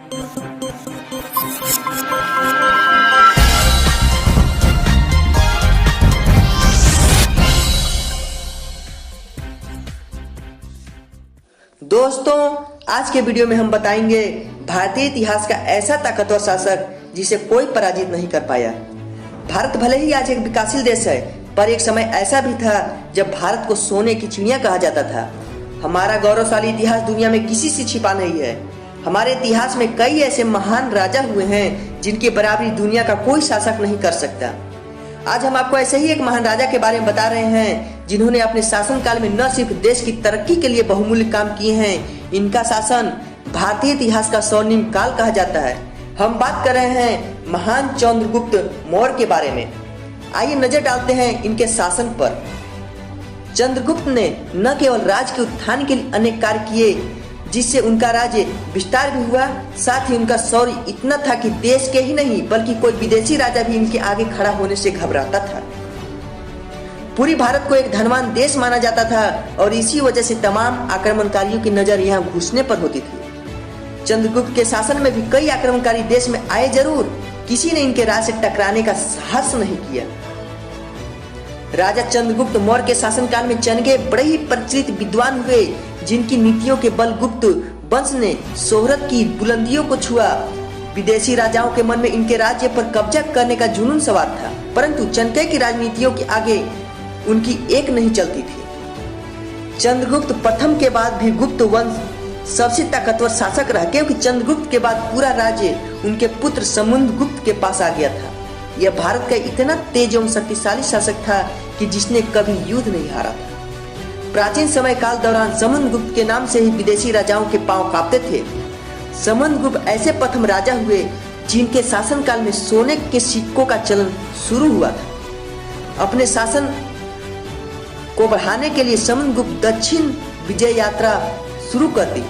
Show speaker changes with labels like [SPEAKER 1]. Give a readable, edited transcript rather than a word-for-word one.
[SPEAKER 1] दोस्तों, आज के वीडियो में हम बताएंगे भारतीय इतिहास का ऐसा ताकतवर शासक जिसे कोई पराजित नहीं कर पाया। भारत भले ही आज एक विकासशील देश है, पर एक समय ऐसा भी था जब भारत को सोने की चिड़िया कहा जाता था। हमारा गौरवशाली इतिहास दुनिया में किसी से छिपा नहीं है। हमारे इतिहास में कई ऐसे महान राजा हुए हैं जिनकी बराबरी दुनिया का कोई शासक नहीं कर सकता। आज हम आपको ऐसे ही एक महान राजा के बारे में बता रहे हैं जिन्होंने अपने शासनकाल में न सिर्फ देश की तरक्की के लिए बहुमूल्य काम किए हैं, इनका शासन भारतीय इतिहास का स्वर्णिम काल कहा जाता है। हम बात कर रहे हैं महान चंद्रगुप्त मौर्य के बारे में। आइए नजर डालते हैं इनके शासन पर। चंद्रगुप्त ने न केवल राज्य के उत्थान के लिए अनेक कार्य किए, जिससे उनका राज्य विस्तार भी हुआ, साथ ही उनका शौर्य इतना था कि देश के ही नहीं बल्कि कोई विदेशी राजा भी इनके आगे खड़ा होने से घबराता था। पूरी भारत को एक धनवान देश माना जाता था और इसी वजह से तमाम आक्रमणकारियों की नजर यहाँ घुसने पर होती थी। चंद्रगुप्त के शासन में भी कई आक्रमणकारी देश में आए, जरूर किसी ने इनके राज से टकराने का साहस नहीं किया। राजा चंद्रगुप्त मौर्य के शासनकाल में चंगे बड़े ही प्रचलित विद्वान हुए, जिनकी नीतियों के बल गुप्त वंश ने शोहरत की बुलंदियों को छुआ। विदेशी राजाओं के मन में इनके राज्य पर कब्जा करने का जुनून सवार था, परंतु चंके की राजनीतियों के आगे उनकी एक नहीं चलती थी। चंद्रगुप्त प्रथम के बाद भी गुप्त वंश सबसे ताकतवर शासक रहा, क्योंकि चंद्रगुप्त के बाद पूरा राज्य उनके पुत्र समुद्रगुप्त के पास आ गया था। यह भारत का इतना तेज एवं शक्तिशाली शासक था कि जिसने कभी युद्ध नहीं हारा था। प्राचीन समय काल दौरान समुद्रगुप्त के नाम से ही विदेशी राजाओं के पांव कांपते थे। समुद्रगुप्त ऐसे प्रथम राजा हुए जिनके शासनकाल में सोने के सिक्कों का चलन शुरू हुआ था। अपने शासन को बढ़ाने के लिए समुद्रगुप्त दक्षिण विजय यात्रा शुरू कर दी।